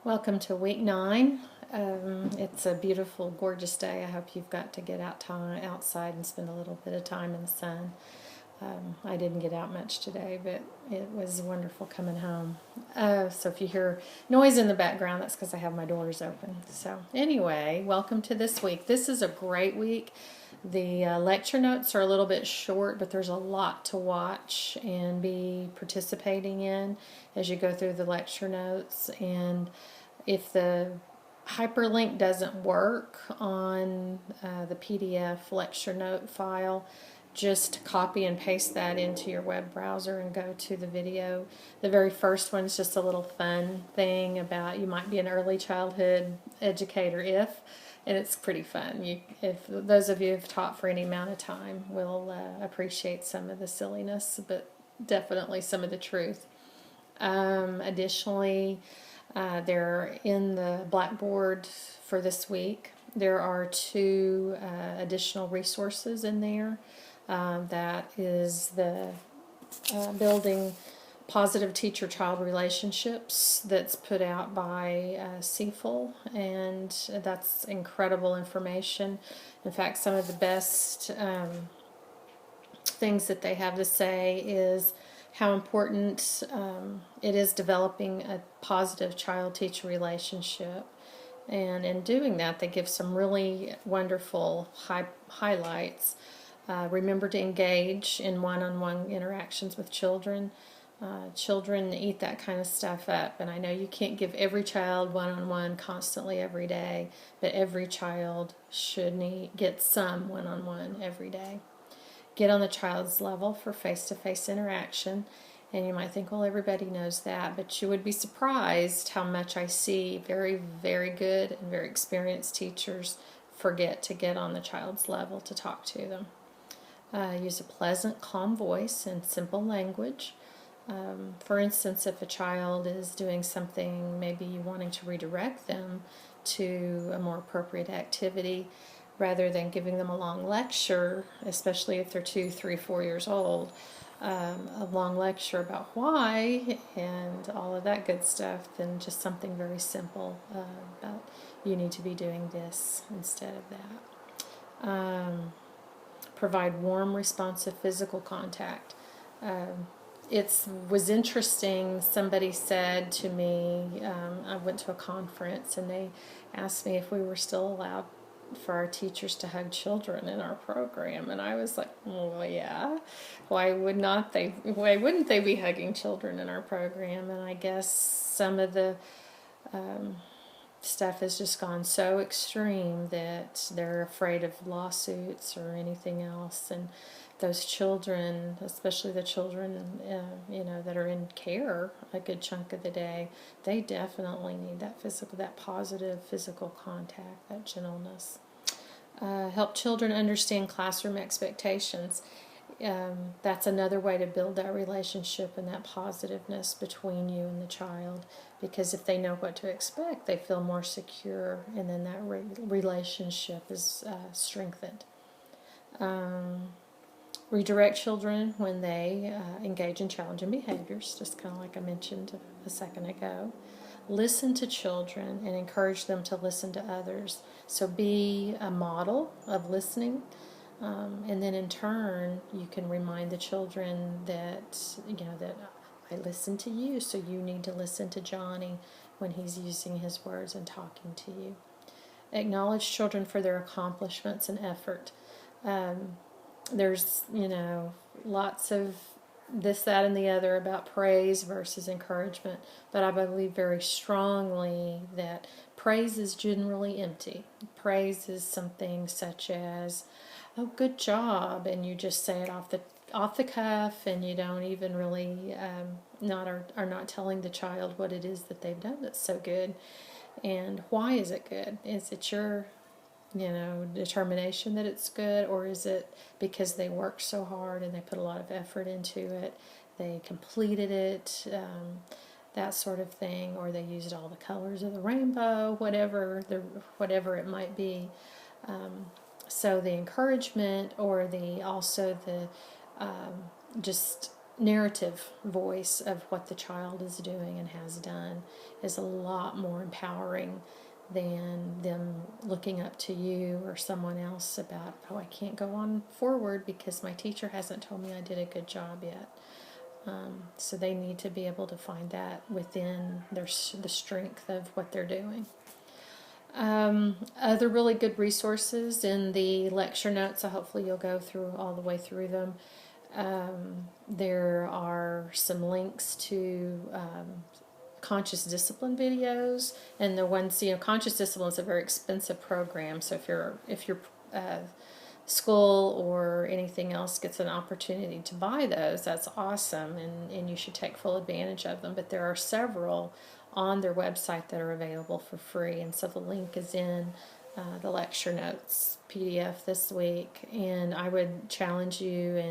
Welcome to week 9. It's a beautiful, gorgeous day. I hope you've got to get outside and spend a little bit of time in the sun. I didn't get out much today, but it was wonderful coming home. So if you hear noise in the background, that's because I have my doors open. So anyway, welcome to this week. This is a great week. The lecture notes are a little bit short, but there's a lot to watch and be participating in as you go through the lecture notes. And if the hyperlink doesn't work on the PDF lecture note file, just copy and paste that into your web browser and go to the video. The very first one is just a little fun thing about you might be an early childhood educator and it's pretty fun. If those of you who've taught for any amount of time will appreciate some of the silliness, but definitely some of the truth. Additionally, they're in the Blackboard for this week. There are 2 additional resources in there. That is the Building Positive Teacher-Child Relationships that's put out by CFL, and that's incredible information. In fact, some of the best things that they have to say is how important it is developing a positive child-teacher relationship. And in doing that, they give some really wonderful highlights. Remember to engage in one-on-one interactions with children. Children eat that kind of stuff up, and I know you can't give every child one-on-one constantly every day, but every child should get some one-on-one every day. Get on the child's level for face-to-face interaction. And you might think, well, everybody knows that, but you would be surprised how much I see very, very good and very experienced teachers forget to get on the child's level to talk to them. Use a pleasant, calm voice and simple language. For instance, if a child is doing something, maybe wanting to redirect them to a more appropriate activity, rather than giving them a long lecture, especially if they're 2, 3, 4 years old, a long lecture about why and all of that good stuff, then just something very simple about you need to be doing this instead of that. Provide warm, responsive physical contact. It was interesting. Somebody said to me, I went to a conference and they asked me if we were still allowed for our teachers to hug children in our program, and I was like, well, yeah, why wouldn't they be hugging children in our program? And I guess some of the stuff has just gone so extreme that they're afraid of lawsuits or anything else, and those children, especially the children that are in care a good chunk of the day, they definitely need that positive physical contact, that gentleness. Help children understand classroom expectations. That's another way to build that relationship and that positiveness between you and the child, because if they know what to expect, they feel more secure, and then that relationship is strengthened. Redirect children when they engage in challenging behaviors, just kind of like I mentioned a second ago. Listen to children and encourage them to listen to others. So be a model of listening, and then in turn you can remind the children that that I listen to you, so you need to listen to Johnny when he's using his words and talking to you. Acknowledge children for their accomplishments and effort. There's lots of this, that, and the other about praise versus encouragement, but I believe very strongly that praise is generally empty. Praise is something such as, oh, good job, and you just say it off the cuff, and you don't even really are not telling the child what it is that they've done that's so good, and why is it good? Is it your determination that it's good, or is it because they worked so hard and they put a lot of effort into it, they completed it, that sort of thing, or they used all the colors of the rainbow, whatever it might be. So the encouragement, or the just narrative voice of what the child is doing and has done is a lot more empowering than them looking up to you or someone else about, oh, I can't go on forward because my teacher hasn't told me I did a good job yet. So they need to be able to find that within the strength of what they're doing. Other really good resources in the lecture notes, so hopefully you'll go through all the way through them. There are some links to conscious discipline videos, and the ones, conscious discipline is a very expensive program, so if your school or anything else gets an opportunity to buy those, that's awesome, and you should take full advantage of them. But there are several on their website that are available for free, and so the link is in the lecture notes PDF this week, and I would challenge you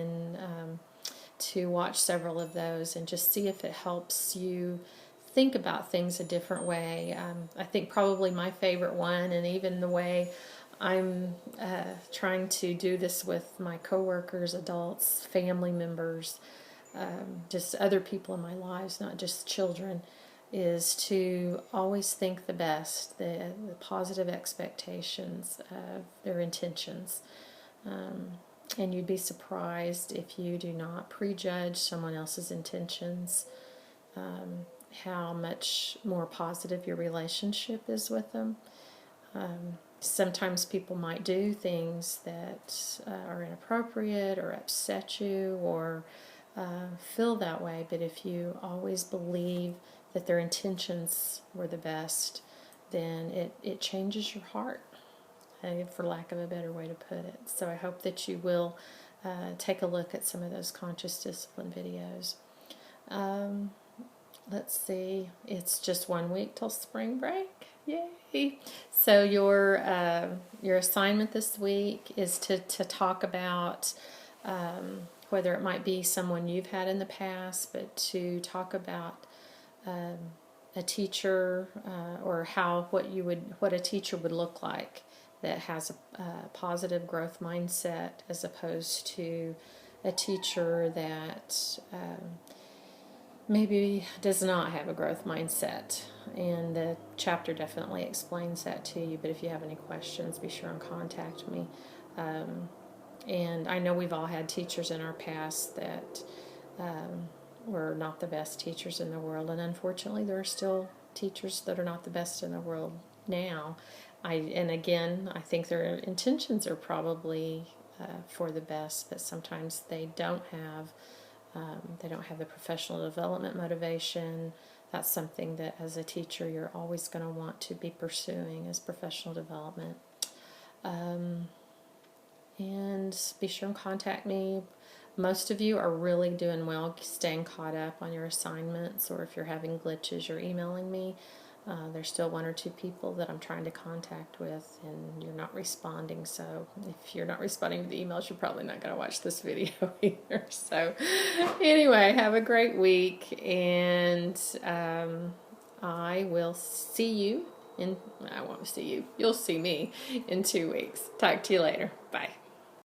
to watch several of those and just see if it helps you think about things a different way. I think probably my favorite one, and even the way I'm trying to do this with my coworkers, adults, family members, just other people in my lives, not just children, is to always think the best, the positive expectations of their intentions. And you'd be surprised if you do not prejudge someone else's intentions, how much more positive your relationship is with them. Sometimes people might do things that are inappropriate or upset you or feel that way, but if you always believe that their intentions were the best, then it changes your heart, for lack of a better way to put it. So I hope that you will take a look at some of those conscious discipline videos. Let's see, it's just 1 week till spring break. Yay! So your assignment this week is to talk about whether it might be someone you've had in the past, but to talk about a teacher or what a teacher would look like that has a positive growth mindset, as opposed to a teacher that maybe does not have a growth mindset. And the chapter definitely explains that to you, but if you have any questions, be sure and contact me. And I know we've all had teachers in our past that were not the best teachers in the world, and unfortunately there are still teachers that are not the best in the world now. And again, I think their intentions are probably for the best, but sometimes they don't have the professional development motivation. That's something that as a teacher you're always going to want to be pursuing, is professional development. And be sure and contact me. Most of you are really doing well staying caught up on your assignments, or if you're having glitches, you're emailing me. There's still 1 or 2 people that I'm trying to contact with, and you're not responding. So if you're not responding to the emails, you're probably not going to watch this video either. So anyway, have a great week, and I will see you I won't see you. You'll see me in 2 weeks. Talk to you later. Bye.